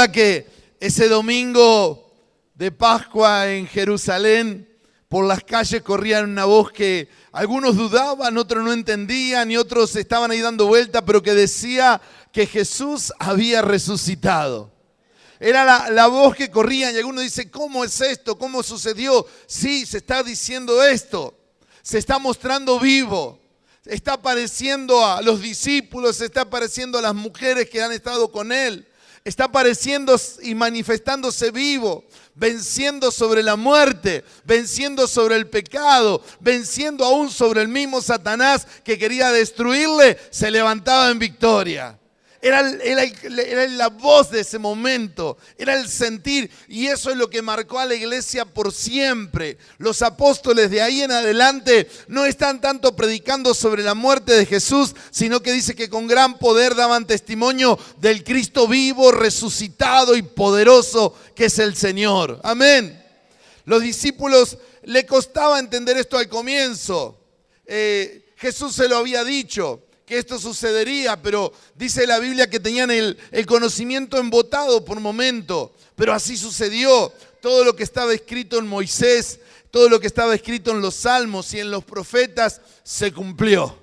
duda que ese domingo de Pascua en Jerusalén, por las calles corrían una voz que algunos dudaban, otros no entendían y otros estaban ahí dando vuelta, pero que decía que Jesús había resucitado. Era la voz que corría y algunos dicen, ¿cómo es esto? ¿Cómo sucedió? Sí, se está diciendo esto, se está mostrando vivo. Está apareciendo a los discípulos, está apareciendo a las mujeres que han estado con él. Está apareciendo y manifestándose vivo, venciendo sobre la muerte, venciendo sobre el pecado, venciendo aún sobre el mismo Satanás que quería destruirle, se levantaba en victoria. Era la voz de ese momento, era el sentir, y eso es lo que marcó a la iglesia por siempre. Los apóstoles de ahí en adelante no están tanto predicando sobre la muerte de Jesús, sino que dice que con gran poder daban testimonio del Cristo vivo, resucitado y poderoso que es el Señor. Amén. Los discípulos le costaba entender esto al comienzo. Jesús se lo había dicho, que esto sucedería, pero dice la Biblia que tenían el conocimiento embotado por momento, pero así sucedió. Todo lo que estaba escrito en Moisés, todo lo que estaba escrito en los Salmos y en los profetas se cumplió.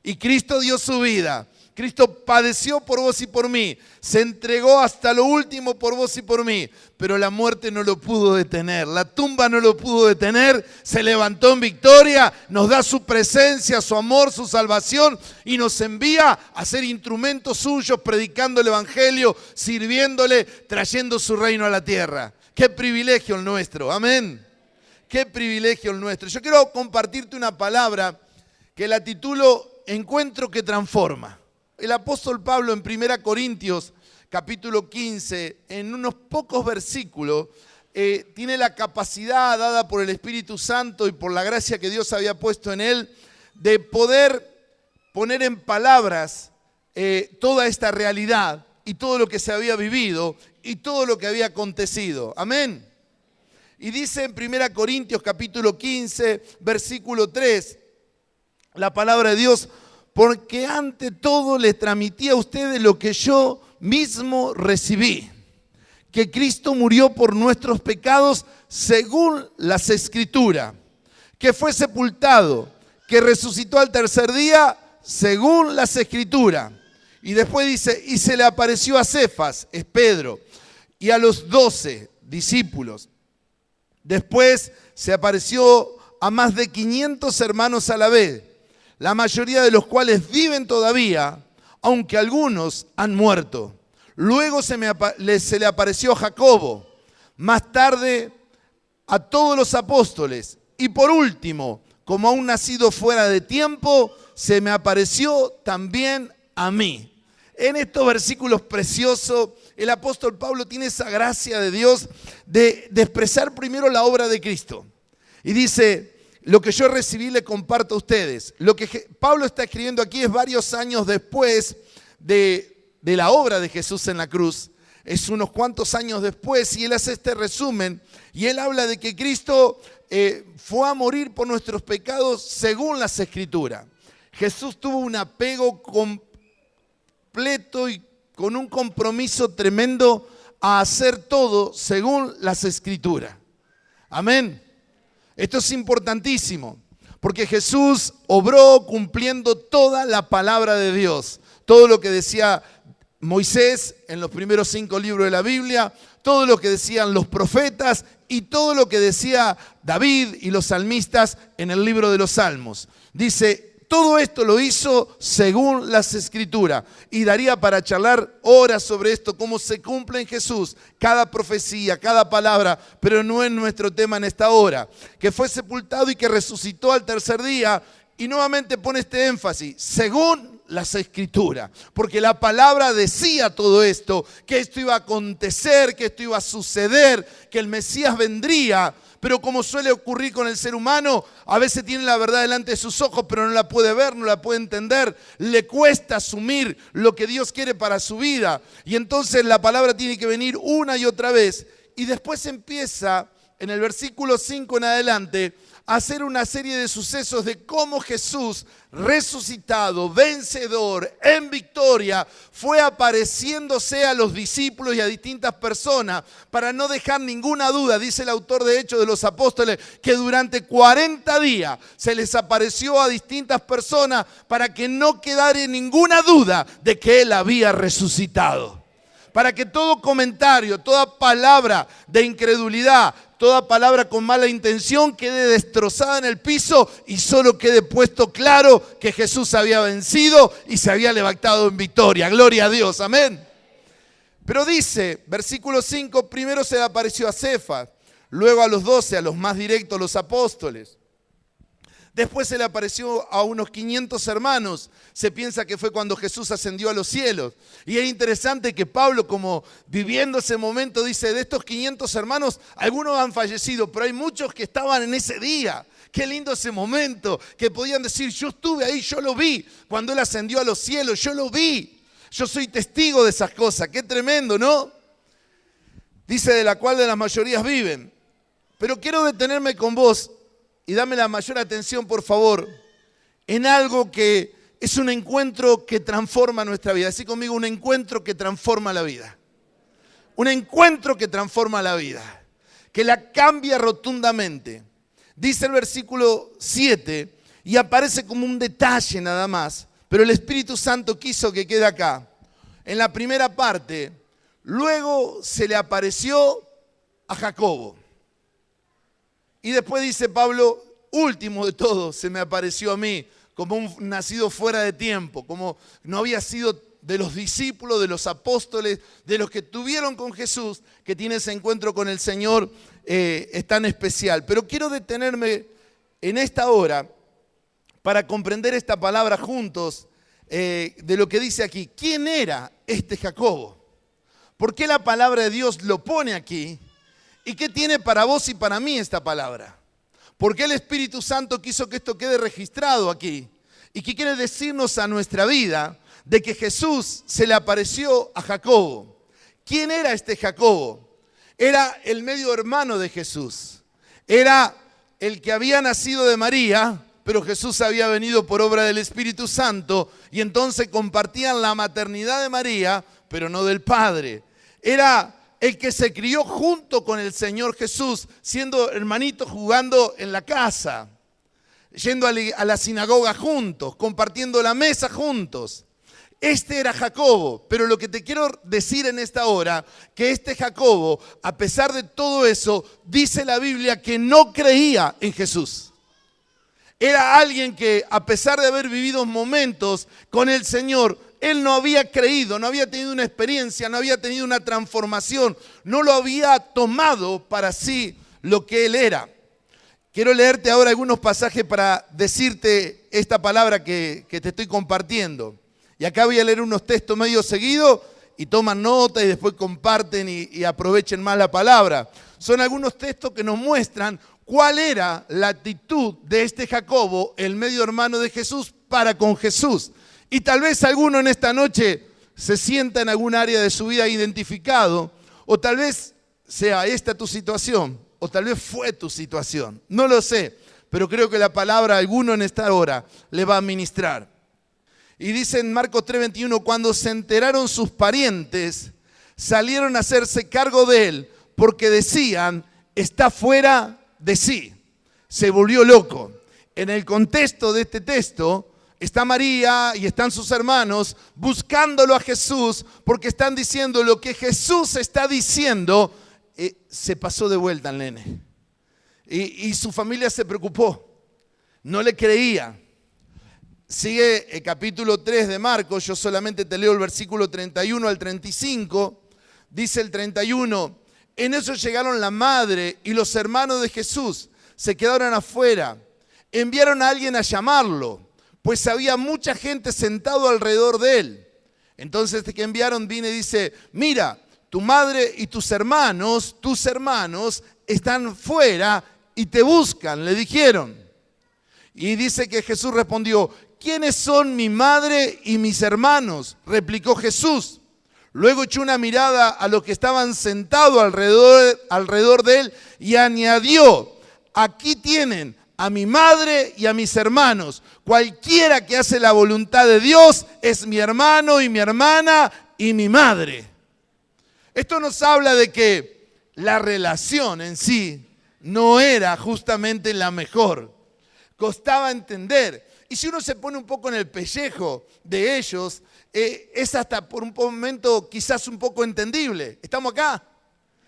Y Cristo dio su vida. Cristo padeció por vos y por mí, se entregó hasta lo último por vos y por mí, pero la muerte no lo pudo detener, la tumba no lo pudo detener, se levantó en victoria, nos da su presencia, su amor, su salvación y nos envía a ser instrumentos suyos, predicando el evangelio, sirviéndole, trayendo su reino a la tierra. Qué privilegio el nuestro, amén. Qué privilegio el nuestro. Yo quiero compartirte una palabra que la titulo Encuentro que transforma. El apóstol Pablo en 1 Corintios capítulo 15, en unos pocos versículos, tiene la capacidad dada por el Espíritu Santo y por la gracia que Dios había puesto en él, de poder poner en palabras toda esta realidad y todo lo que se había vivido y todo lo que había acontecido. Amén. Y dice en 1 Corintios capítulo 15, versículo 3, la palabra de Dios: porque ante todo les transmití a ustedes lo que yo mismo recibí, que Cristo murió por nuestros pecados según las Escrituras, que fue sepultado, que resucitó al tercer día según las Escrituras. Y después dice, y se le apareció a Cefas, es Pedro, y a los 12 discípulos. Después se apareció a más de 500 hermanos a la vez, la mayoría de los cuales viven todavía, aunque algunos han muerto. Luego se le apareció a Jacobo, más tarde a todos los apóstoles. Y por último, como aún nacido fuera de tiempo, se me apareció también a mí. En estos versículos preciosos, el apóstol Pablo tiene esa gracia de Dios de expresar primero la obra de Cristo. Y dice: lo que yo recibí le comparto a ustedes. Lo que Pablo está escribiendo aquí es varios años después de la obra de Jesús en la cruz. Es unos cuantos años después y él hace este resumen y él habla de que Cristo fue a morir por nuestros pecados según las Escrituras. Jesús tuvo un apego completo y con un compromiso tremendo a hacer todo según las Escrituras. Amén. Esto es importantísimo, porque Jesús obró cumpliendo toda la palabra de Dios. Todo lo que decía Moisés en los primeros 5 libros de la Biblia, todo lo que decían los profetas y todo lo que decía David y los salmistas en el libro de los Salmos. Dice, todo esto lo hizo según las Escrituras. Y daría para charlar horas sobre esto, cómo se cumple en Jesús cada profecía, cada palabra, pero no es nuestro tema en esta hora. Que fue sepultado y que resucitó al tercer día. Y nuevamente pone este énfasis, según las Escrituras. Porque la palabra decía todo esto, que esto iba a acontecer, que esto iba a suceder, que el Mesías vendría. Pero como suele ocurrir con el ser humano, a veces tiene la verdad delante de sus ojos, pero no la puede ver, no la puede entender. Le cuesta asumir lo que Dios quiere para su vida. Y entonces la palabra tiene que venir una y otra vez. Y después empieza en el versículo 5 en adelante, a hacer una serie de sucesos de cómo Jesús, resucitado, vencedor, en victoria, fue apareciéndose a los discípulos y a distintas personas para no dejar ninguna duda. Dice el autor de Hechos de los Apóstoles que durante 40 días se les apareció a distintas personas para que no quedara ninguna duda de que Él había resucitado. Para que todo comentario, toda palabra de incredulidad, toda palabra con mala intención quede destrozada en el piso y solo quede puesto claro que Jesús había vencido y se había levantado en victoria. Gloria a Dios, amén. Pero dice, versículo 5, primero se le apareció a Cefas, luego a los 12, a los más directos, los apóstoles. Después se le apareció a unos 500 hermanos. Se piensa que fue cuando Jesús ascendió a los cielos. Y es interesante que Pablo, como viviendo ese momento, dice, de estos 500 hermanos, algunos han fallecido, pero hay muchos que estaban en ese día. Qué lindo ese momento, que podían decir, yo estuve ahí, yo lo vi. Cuando Él ascendió a los cielos, yo lo vi. Yo soy testigo de esas cosas. Qué tremendo, ¿no? Dice, de la cual de las mayorías viven. Pero quiero detenerme con vos y dame la mayor atención, por favor, en algo que es un encuentro que transforma nuestra vida. Así conmigo, un encuentro que transforma la vida. Un encuentro que transforma la vida, que la cambia rotundamente. Dice el versículo 7, y aparece como un detalle nada más, pero el Espíritu Santo quiso que quede acá. En la primera parte, luego se le apareció a Jacobo. Y después dice Pablo, último de todo, se me apareció a mí como un nacido fuera de tiempo, como no había sido de los discípulos, de los apóstoles, de los que tuvieron con Jesús, que tiene ese encuentro con el Señor es tan especial. Pero quiero detenerme en esta hora para comprender esta palabra juntos de lo que dice aquí. ¿Quién era este Jacobo? ¿Por qué la palabra de Dios lo pone aquí? ¿Y qué tiene para vos y para mí esta palabra? ¿Por qué el Espíritu Santo quiso que esto quede registrado aquí? ¿Y qué quiere decirnos a nuestra vida de que Jesús se le apareció a Jacobo? ¿Quién era este Jacobo? Era el medio hermano de Jesús. Era el que había nacido de María, pero Jesús había venido por obra del Espíritu Santo y entonces compartían la maternidad de María, pero no del Padre. Era el que se crió junto con el Señor Jesús, siendo hermanito, jugando en la casa, yendo a la sinagoga juntos, compartiendo la mesa juntos. Este era Jacobo, pero lo que te quiero decir en esta hora, que este Jacobo, a pesar de todo eso, dice la Biblia que no creía en Jesús. Era alguien que, a pesar de haber vivido momentos con el Señor, él no había creído, no había tenido una experiencia, no había tenido una transformación, no lo había tomado para sí lo que él era. Quiero leerte ahora algunos pasajes para decirte esta palabra que te estoy compartiendo. Y acá voy a leer unos textos medio seguidos y toman nota y después comparten y aprovechen más la palabra. Son algunos textos que nos muestran cuál era la actitud de este Jacobo, el medio hermano de Jesús, para con Jesús. Y tal vez alguno en esta noche se sienta en algún área de su vida identificado, o tal vez sea esta tu situación, o tal vez fue tu situación. No lo sé, pero creo que la palabra a alguno en esta hora le va a ministrar. Y dice en Marcos 3:21, cuando se enteraron sus parientes, salieron a hacerse cargo de él, porque decían, está fuera de sí. Se volvió loco. En el contexto de este texto, está María y están sus hermanos buscándolo a Jesús porque están diciendo lo que Jesús está diciendo. Se pasó de vuelta al nene. Y su familia se preocupó. No le creía. Sigue el capítulo 3 de Marcos. Yo solamente te leo el versículo 31 al 35. Dice el 31. En eso llegaron la madre y los hermanos de Jesús. Se quedaron afuera. Enviaron a alguien a llamarlo, pues había mucha gente sentado alrededor de él. Entonces que enviaron viene y dice, mira, tu madre y tus hermanos están fuera y te buscan, le dijeron. Y dice que Jesús respondió, ¿quiénes son mi madre y mis hermanos? Replicó Jesús. Luego echó una mirada a los que estaban sentados alrededor de él y añadió: aquí tienen a mi madre y a mis hermanos. Cualquiera que hace la voluntad de Dios es mi hermano y mi hermana y mi madre. Esto nos habla de que la relación en sí no era justamente la mejor. Costaba entender. Y si uno se pone un poco en el pellejo de ellos, es hasta por un momento quizás un poco entendible. ¿Estamos acá?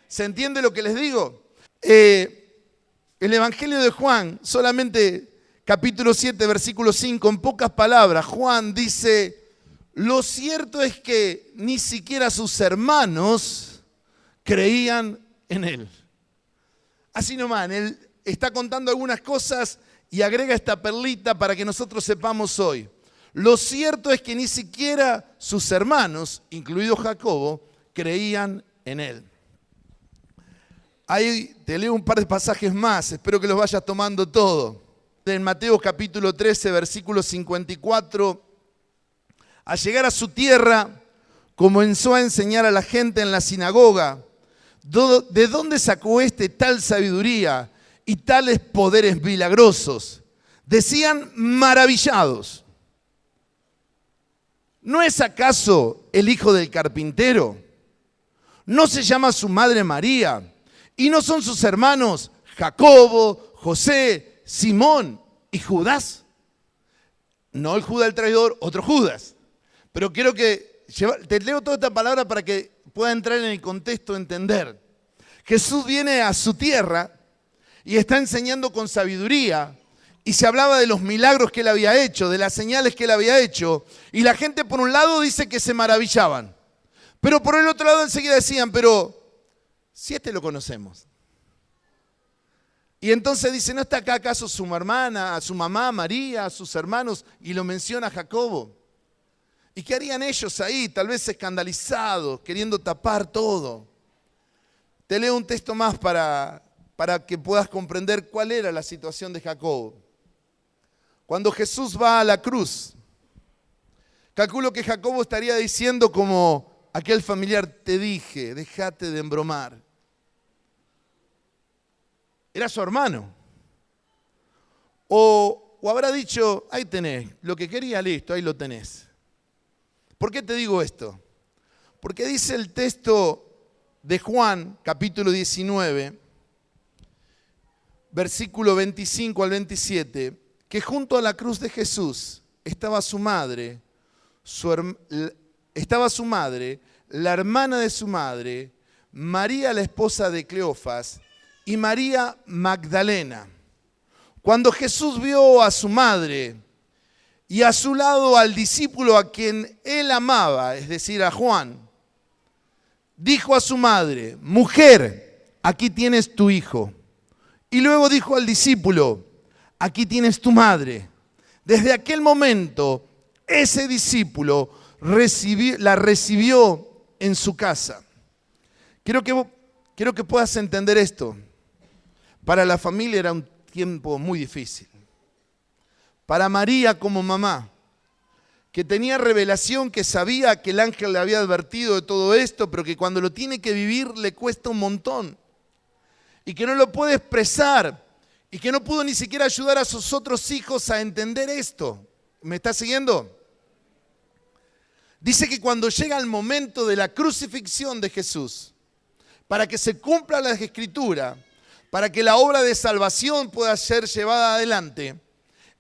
¿Se entiende lo que les digo? El Evangelio de Juan, solamente capítulo 7, versículo 5, en pocas palabras, Juan dice: lo cierto es que ni siquiera sus hermanos creían en él. Así nomás, él está contando algunas cosas y agrega esta perlita para que nosotros sepamos hoy. Lo cierto es que ni siquiera sus hermanos, incluido Jacobo, creían en él. Ahí te leo un par de pasajes más, espero que los vayas tomando todo. En Mateo capítulo 13, versículo 54, al llegar a su tierra, comenzó a enseñar a la gente en la sinagoga. ¿De dónde sacó tal sabiduría y tales poderes milagrosos? Decían maravillados: ¿no es acaso el hijo del carpintero? ¿No se llama su madre María? ¿Y no son sus hermanos Jacobo, José, Simón y Judas? No el Judas el traidor, otro Judas. Pero quiero que te leo toda esta palabra para que pueda entrar en el contexto, entender. Jesús viene a su tierra y está enseñando con sabiduría, y se hablaba de los milagros que él había hecho, de las señales que él había hecho, y la gente por un lado dice que se maravillaban, pero por el otro lado enseguida decían: pero si lo conocemos. Y entonces dice: ¿no está acá acaso su hermana, su mamá María, sus hermanos? Y lo menciona Jacobo. ¿Y qué harían ellos ahí? Tal vez escandalizados, queriendo tapar todo. Te leo un texto más para que puedas comprender cuál era la situación de Jacobo. Cuando Jesús va a la cruz, calculo que Jacobo estaría diciendo como aquel familiar: te dije, déjate de embromar. Era su hermano. O habrá dicho: ahí tenés, lo que quería, listo, ahí lo tenés. ¿Por qué te digo esto? Porque dice el texto de Juan, capítulo 19, versículo 25 al 27, que junto a la cruz de Jesús estaba su madre, la hermana de su madre, María, la esposa de Cleofas, y María Magdalena. Cuando Jesús vio a su madre y a su lado al discípulo a quien él amaba, es decir, a Juan, dijo a su madre: mujer, aquí tienes tu hijo. Y luego dijo al discípulo: aquí tienes tu madre. Desde aquel momento, ese discípulo la recibió en su casa. Quiero que puedas entender esto. Para la familia era un tiempo muy difícil. Para María como mamá, que tenía revelación, que sabía que el ángel le había advertido de todo esto, pero que cuando lo tiene que vivir le cuesta un montón. Y que no lo puede expresar. Y que no pudo ni siquiera ayudar a sus otros hijos a entender esto. ¿Me está siguiendo? Dice que cuando llega el momento de la crucifixión de Jesús, para que se cumpla la Escritura, para que la obra de salvación pueda ser llevada adelante,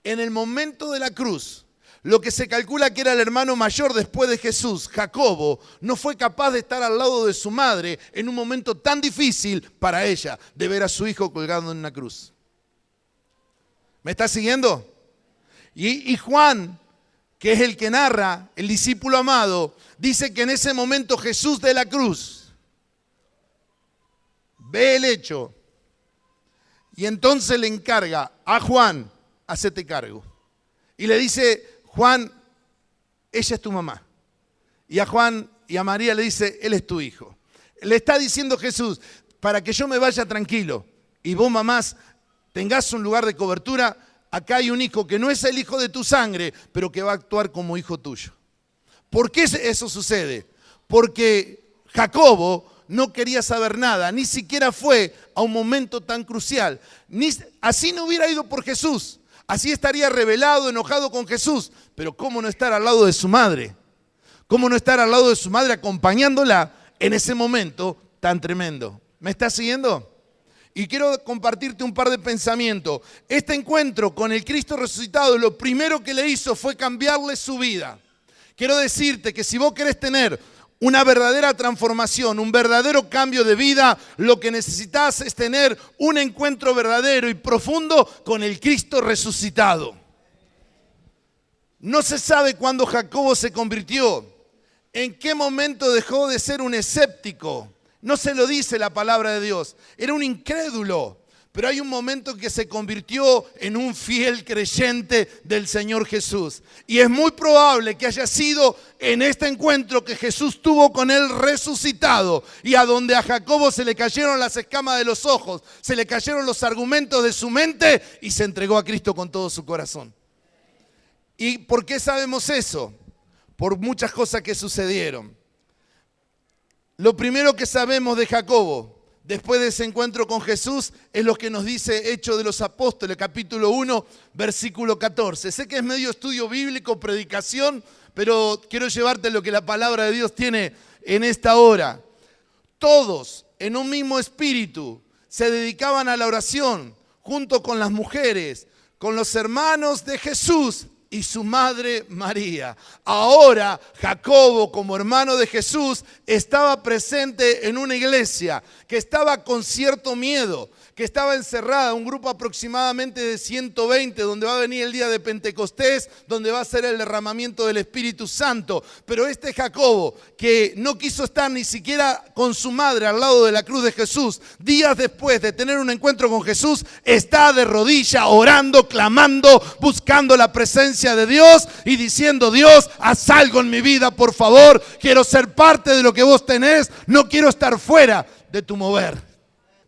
en el momento de la cruz, lo que se calcula que era el hermano mayor después de Jesús, Jacobo, no fue capaz de estar al lado de su madre en un momento tan difícil para ella, de ver a su hijo colgado en una cruz. ¿Me está siguiendo? Y Juan, que es el que narra, el discípulo amado, dice que en ese momento Jesús de la cruz ve el hecho y entonces le encarga a Juan: hacete cargo. Y le dice: Juan, ella es tu mamá. Y a Juan y a María le dice: él es tu hijo. Le está diciendo Jesús: para que yo me vaya tranquilo y vos, mamás, tengas un lugar de cobertura, acá hay un hijo que no es el hijo de tu sangre, pero que va a actuar como hijo tuyo. ¿Por qué eso sucede? porque Jacobo no quería saber nada, ni siquiera fue a un momento tan crucial. Así no hubiera ido por Jesús, así estaría rebelado, enojado con Jesús. Pero ¿cómo no estar al lado de su madre? ¿Cómo no estar al lado de su madre acompañándola en ese momento tan tremendo? ¿Me estás siguiendo? Y quiero compartirte un par de pensamientos. Este encuentro con el Cristo resucitado, lo primero que le hizo fue cambiarle su vida. Quiero decirte que si vos querés tener una verdadera transformación, un verdadero cambio de vida, lo que necesitas es tener un encuentro verdadero y profundo con el Cristo resucitado. No se sabe cuándo Jacobo se convirtió, en qué momento dejó de ser un escéptico. No se lo dice la palabra de Dios. Era un incrédulo, pero hay un momento en que se convirtió en un fiel creyente del Señor Jesús. Y es muy probable que haya sido en este encuentro que Jesús tuvo con él resucitado, y a donde a Jacobo se le cayeron las escamas de los ojos, se le cayeron los argumentos de su mente y se entregó a Cristo con todo su corazón. ¿Y por qué sabemos eso? Por muchas cosas que sucedieron. Lo primero que sabemos de Jacobo, después de ese encuentro con Jesús, es lo que nos dice Hechos de los Apóstoles, capítulo 1, versículo 14. Sé que es medio estudio bíblico, predicación, pero quiero llevarte lo que la palabra de Dios tiene en esta hora. Todos, en un mismo espíritu, se dedicaban a la oración, junto con las mujeres, con los hermanos de Jesús y su madre María. Ahora Jacobo, como hermano de Jesús, estaba presente en una iglesia que estaba con cierto miedo, que estaba encerrada, un grupo aproximadamente de 120, donde va a venir el día de Pentecostés, donde va a ser el derramamiento del Espíritu Santo. Pero este Jacobo, que no quiso estar ni siquiera con su madre al lado de la cruz de Jesús, días después de tener un encuentro con Jesús, está de rodillas orando, clamando, buscando la presencia de Dios y diciendo: Dios, haz algo en mi vida, por favor, quiero ser parte de lo que vos tenés, no quiero estar fuera de tu mover.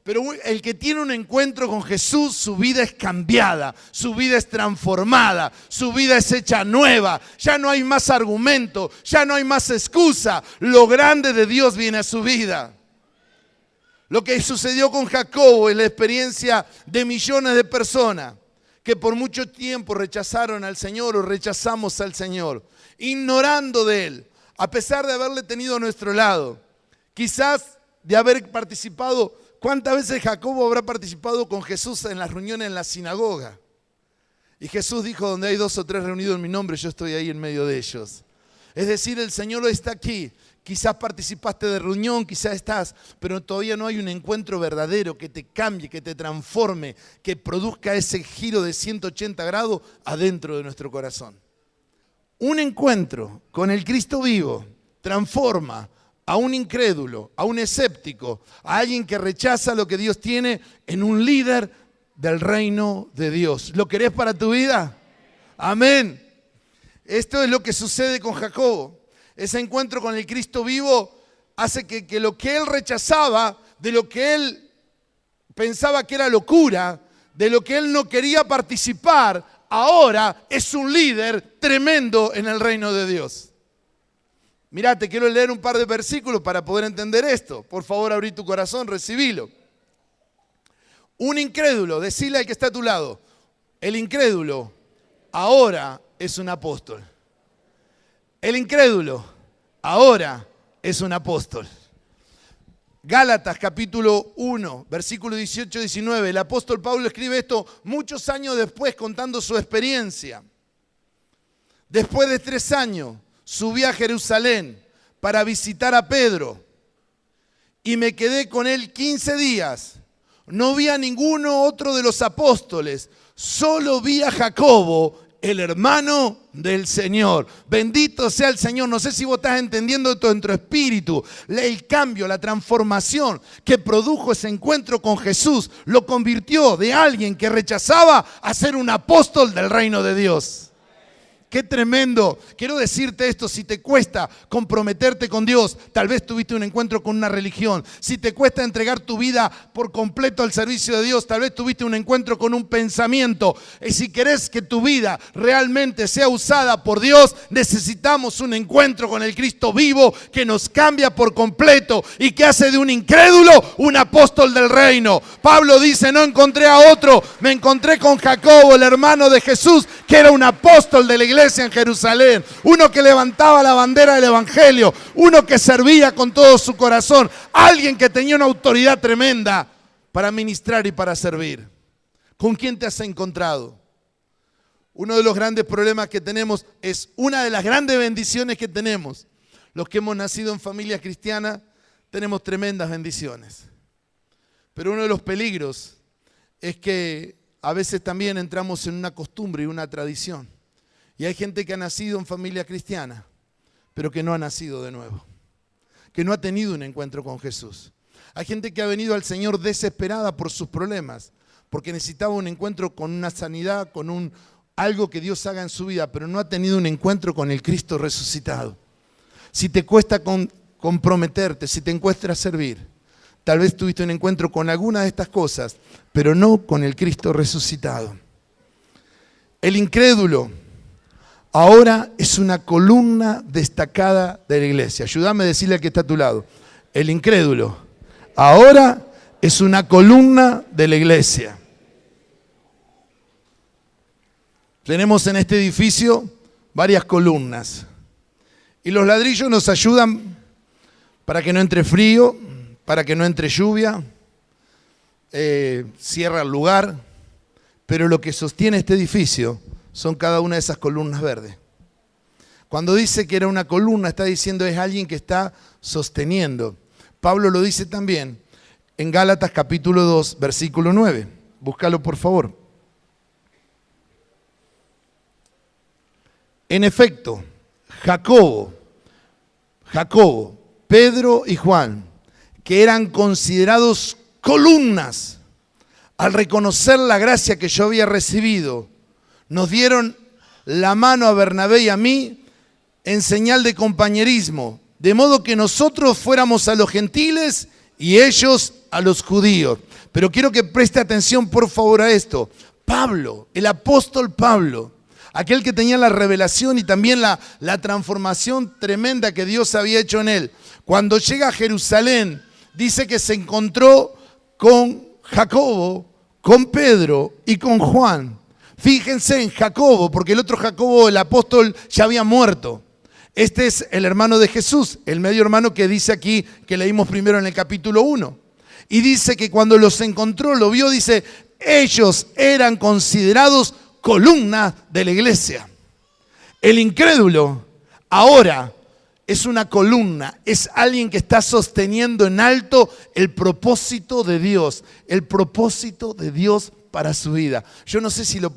Pero el que tiene un encuentro con Jesús, su vida es cambiada, su vida es transformada, su vida es hecha nueva. Ya no hay más argumento, ya no hay más excusa. Lo grande de Dios viene a su vida. Lo que sucedió con Jacobo es la experiencia de millones de personas que por mucho tiempo rechazaron al Señor o rechazamos al Señor, ignorando de Él, a pesar de haberle tenido a nuestro lado. Quizás de haber participado. ¿Cuántas veces Jacobo habrá participado con Jesús en las reuniones en la sinagoga? Y Jesús dijo: donde hay 2 o 3 reunidos en mi nombre, yo estoy ahí en medio de ellos. Es decir, el Señor hoy está aquí. Quizás participaste de reunión, quizás estás, pero todavía no hay un encuentro verdadero que te cambie, que te transforme, que produzca ese giro de 180 grados adentro de nuestro corazón. Un encuentro con el Cristo vivo transforma a un incrédulo, a un escéptico, a alguien que rechaza lo que Dios tiene, en un líder del reino de Dios. ¿Lo querés para tu vida? Amén. Esto es lo que sucede con Jacobo. Ese encuentro con el Cristo vivo hace que lo que él rechazaba, de lo que él pensaba que era locura, de lo que él no quería participar, ahora es un líder tremendo en el reino de Dios. Mirá, te quiero leer un par de versículos para poder entender esto. Por favor, abrí tu corazón, recibilo. Un incrédulo, decile al que está a tu lado, el incrédulo ahora es un apóstol. El incrédulo ahora es un apóstol. Gálatas capítulo 1, versículo 18-19. El apóstol Pablo escribe esto muchos años después, contando su experiencia. Después de 3 años, subí a Jerusalén para visitar a Pedro y me quedé con él 15 días. No vi a ninguno otro de los apóstoles, solo vi a Jacobo, el hermano del Señor. Bendito sea el Señor. No sé si vos estás entendiendo esto en tu espíritu. El cambio, la transformación que produjo ese encuentro con Jesús lo convirtió de alguien que rechazaba a ser un apóstol del reino de Dios. qué tremendo. Quiero decirte esto, si te cuesta comprometerte con Dios, tal vez tuviste un encuentro con una religión. Si te cuesta entregar tu vida por completo al servicio de Dios, tal vez tuviste un encuentro con un pensamiento. Y si querés que tu vida realmente sea usada por Dios, necesitamos un encuentro con el Cristo vivo que nos cambia por completo y que hace de un incrédulo un apóstol del reino. Pablo dice, no encontré a otro, me encontré con Jacobo, el hermano de Jesús, que era un apóstol de la iglesia en Jerusalén, uno que levantaba la bandera del evangelio, uno que servía con todo su corazón, alguien que tenía una autoridad tremenda para ministrar y para servir. ¿Con quién te has encontrado? Uno de los grandes problemas que tenemos es una de las grandes bendiciones que tenemos. Los que hemos nacido en familias cristianas tenemos tremendas bendiciones. Pero uno de los peligros es que a veces también entramos en una costumbre y una tradición. Y hay gente que ha nacido en familia cristiana, pero que no ha nacido de nuevo, que no ha tenido un encuentro con Jesús. Hay gente que ha venido al Señor desesperada por sus problemas, porque necesitaba un encuentro con una sanidad, con algo que Dios haga en su vida, pero no ha tenido un encuentro con el Cristo resucitado. Si te cuesta comprometerte, si te encuentras servir, tal vez tuviste un encuentro con alguna de estas cosas, pero no con el Cristo resucitado. El incrédulo ahora es una columna destacada de la iglesia. Ayúdame a decirle al que está a tu lado. El incrédulo ahora es una columna de la iglesia. Tenemos en este edificio varias columnas. Y los ladrillos nos ayudan para que no entre frío, para que no entre lluvia, cierra el lugar, pero lo que sostiene este edificio son cada una de esas columnas verdes. Cuando dice que era una columna, está diciendo es alguien que está sosteniendo. Pablo lo dice también en Gálatas capítulo 2, versículo 9. Búscalo por favor. En efecto, Jacobo, Pedro y Juan, que eran considerados columnas, al reconocer la gracia que yo había recibido, nos dieron la mano a Bernabé y a mí en señal de compañerismo, de modo que nosotros fuéramos a los gentiles y ellos a los judíos. Pero quiero que preste atención por favor a esto. Pablo, el apóstol Pablo, aquel que tenía la revelación y también la transformación tremenda que Dios había hecho en él, cuando llega a Jerusalén, dice que se encontró con Jacobo, con Pedro y con Juan. Fíjense en Jacobo, porque el otro Jacobo, el apóstol, ya había muerto. Este es el hermano de Jesús, el medio hermano que dice aquí, que leímos primero en el capítulo 1. Y dice que cuando los encontró, lo vio, dice, ellos eran considerados columna de la iglesia. El incrédulo ahora es una columna, es alguien que está sosteniendo en alto el propósito de Dios para su vida. Yo no sé si lo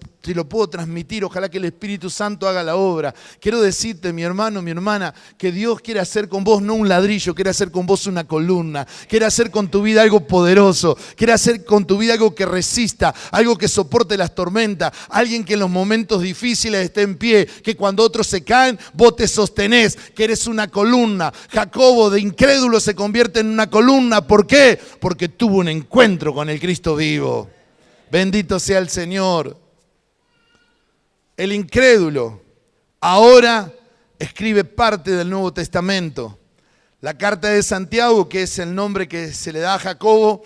puedo transmitir, ojalá que el Espíritu Santo haga la obra. Quiero decirte, mi hermano, mi hermana, que Dios quiere hacer con vos no un ladrillo, quiere hacer con vos una columna, quiere hacer con tu vida algo poderoso, quiere hacer con tu vida algo que resista, algo que soporte las tormentas, alguien que en los momentos difíciles esté en pie, que cuando otros se caen, vos te sostenés, que eres una columna. Jacobo de incrédulo se convierte en una columna. ¿Por qué? Porque tuvo un encuentro con el Cristo vivo. Bendito sea el Señor. El incrédulo ahora escribe parte del Nuevo Testamento. La carta de Santiago, que es el nombre que se le da a Jacobo,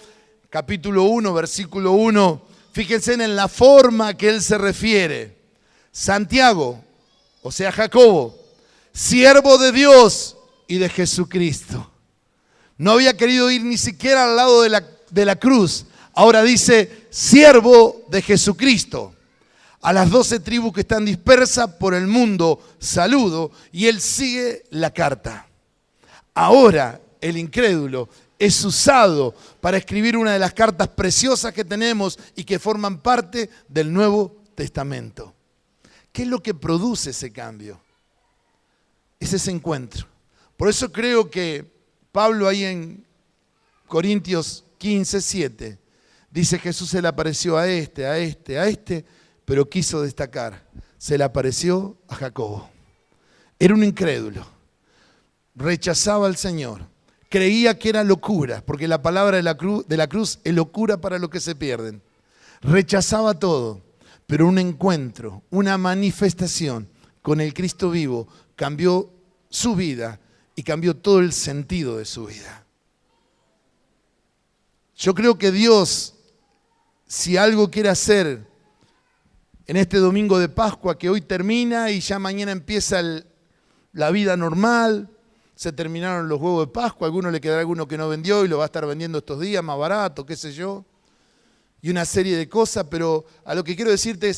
capítulo 1, versículo 1. Fíjense en la forma que él se refiere. Santiago, o sea Jacobo, siervo de Dios y de Jesucristo. No había querido ir ni siquiera al lado de la cruz. Ahora dice, siervo de Jesucristo. A las 12 tribus que están dispersas por el mundo, saludo. Y él sigue la carta. Ahora el incrédulo es usado para escribir una de las cartas preciosas que tenemos y que forman parte del Nuevo Testamento. ¿Qué es lo que produce ese cambio? Es ese encuentro. Por eso creo que Pablo ahí en Corintios 15, 7, dice Jesús se le apareció a este, pero quiso destacar. se le apareció a Jacobo. Era un incrédulo. Rechazaba al Señor. Creía que era locura, porque la palabra de la cruz es locura para los que se pierden. Rechazaba todo, pero un encuentro, una manifestación con el Cristo vivo cambió su vida y cambió todo el sentido de su vida. Yo creo que Dios, si algo quiere hacer en este domingo de Pascua que hoy termina y ya mañana empieza la vida normal, se terminaron los huevos de Pascua, a alguno le quedará alguno que no vendió y lo va a estar vendiendo estos días más barato, qué sé yo, y una serie de cosas, pero a lo que quiero decirte,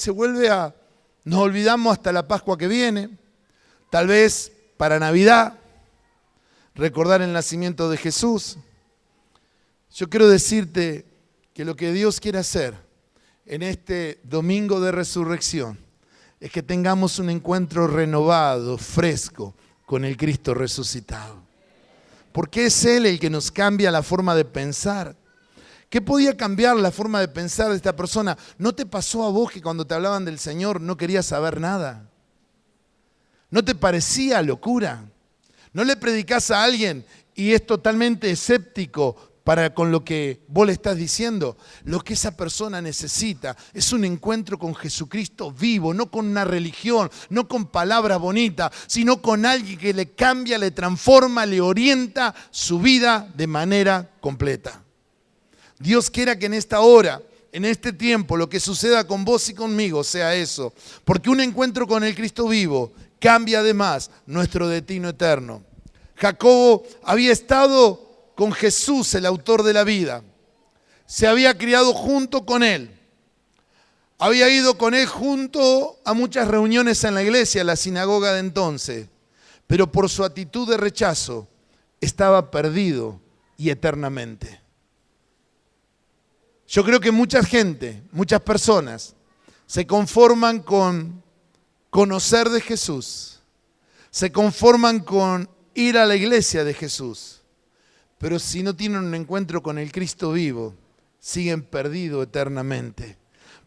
nos olvidamos hasta la Pascua que viene, tal vez para Navidad, recordar el nacimiento de Jesús. Yo quiero decirte que lo que Dios quiere hacer en este domingo de resurrección es que tengamos un encuentro renovado, fresco, con el Cristo resucitado. Porque es Él el que nos cambia la forma de pensar. ¿Qué podía cambiar la forma de pensar de esta persona? ¿No te pasó a vos que cuando te hablaban del Señor no querías saber nada? ¿No te parecía locura? ¿No le predicás a alguien y es totalmente escéptico para con lo que vos le estás diciendo? Lo que esa persona necesita es un encuentro con Jesucristo vivo, no con una religión, no con palabras bonitas, sino con alguien que le cambia, le transforma, le orienta su vida de manera completa. Dios quiera que en esta hora, en este tiempo, lo que suceda con vos y conmigo sea eso, porque un encuentro con el Cristo vivo cambia además nuestro destino eterno. Jacobo había estado con Jesús, el autor de la vida. Se había criado junto con Él. Había ido con Él junto a muchas reuniones en la iglesia, la sinagoga de entonces. Pero por su actitud de rechazo, estaba perdido y eternamente. Yo creo que mucha gente, muchas personas, se conforman con conocer de Jesús. Se conforman con ir a la iglesia de Jesús. Pero si no tienen un encuentro con el Cristo vivo, siguen perdidos eternamente.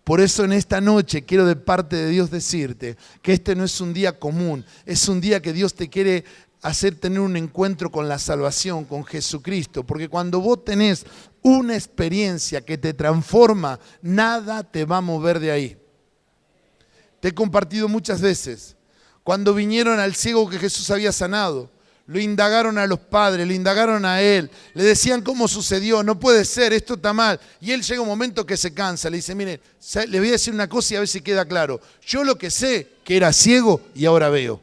Por eso en esta noche quiero de parte de Dios decirte que este no es un día común, es un día que Dios te quiere hacer tener un encuentro con la salvación, con Jesucristo. Porque cuando vos tenés una experiencia que te transforma, nada te va a mover de ahí. Te he compartido muchas veces, cuando vinieron al ciego que Jesús había sanado, lo indagaron a los padres, lo indagaron a él, le decían cómo sucedió, no puede ser, esto está mal. Y él llega un momento que se cansa, le dice, mire, le voy a decir una cosa y a ver si queda claro. Yo lo que sé que era ciego y ahora veo.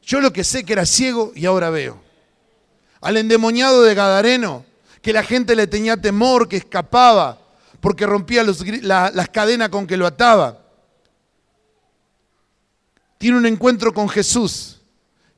Yo lo que sé que era ciego y ahora veo. Al endemoniado de Gadareno, que la gente le tenía temor, que escapaba, porque rompía las cadenas con que lo ataba. Tiene un encuentro con Jesús.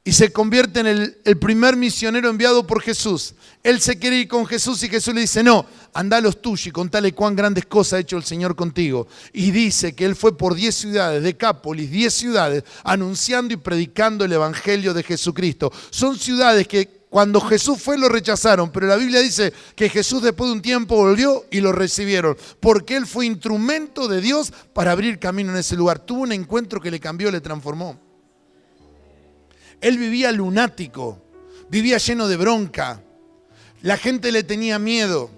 Y se convierte en el primer misionero enviado por Jesús. Él se quiere ir con Jesús y Jesús le dice, no, anda a los tuyos y contale cuán grandes cosas ha hecho el Señor contigo. Y dice que él fue por 10 ciudades, Decápolis, 10 ciudades, anunciando y predicando el evangelio de Jesucristo. Son ciudades que cuando Jesús fue lo rechazaron, pero la Biblia dice que Jesús después de un tiempo volvió y lo recibieron, porque él fue instrumento de Dios para abrir camino en ese lugar. Tuvo un encuentro que le cambió, le transformó. Él vivía lunático, vivía lleno de bronca. La gente le tenía miedo.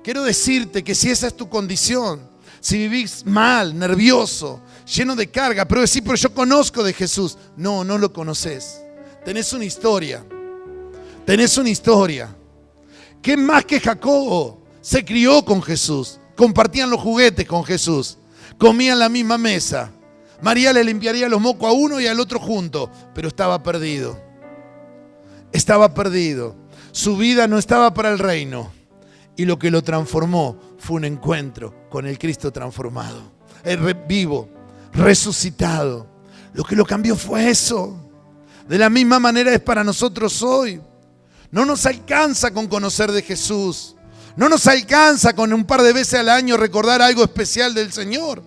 Quiero decirte que si esa es tu condición, si vivís mal, nervioso, lleno de carga, pero decís, pero yo conozco de Jesús. No, no lo conoces. Tenés una historia. Tenés una historia. ¿Qué más que Jacobo? Se crió con Jesús. Compartían los juguetes con Jesús. Comían la misma mesa. María le limpiaría los mocos a uno y al otro junto, pero estaba perdido. Estaba perdido. Su vida no estaba para el reino. Y lo que lo transformó fue un encuentro con el Cristo transformado. Vivo, resucitado. Lo que lo cambió fue eso. De la misma manera es para nosotros hoy. No nos alcanza con conocer de Jesús. No nos alcanza con un par de veces al año recordar algo especial del Señor.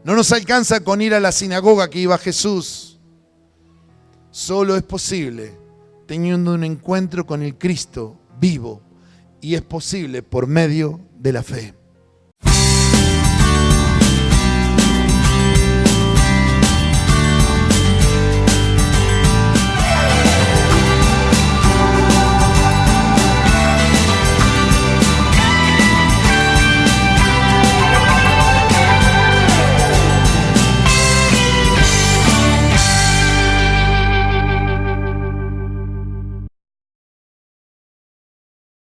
No nos alcanza con ir a la sinagoga que iba Jesús. Solo es posible teniendo un encuentro con el Cristo vivo. Y es posible por medio de la fe.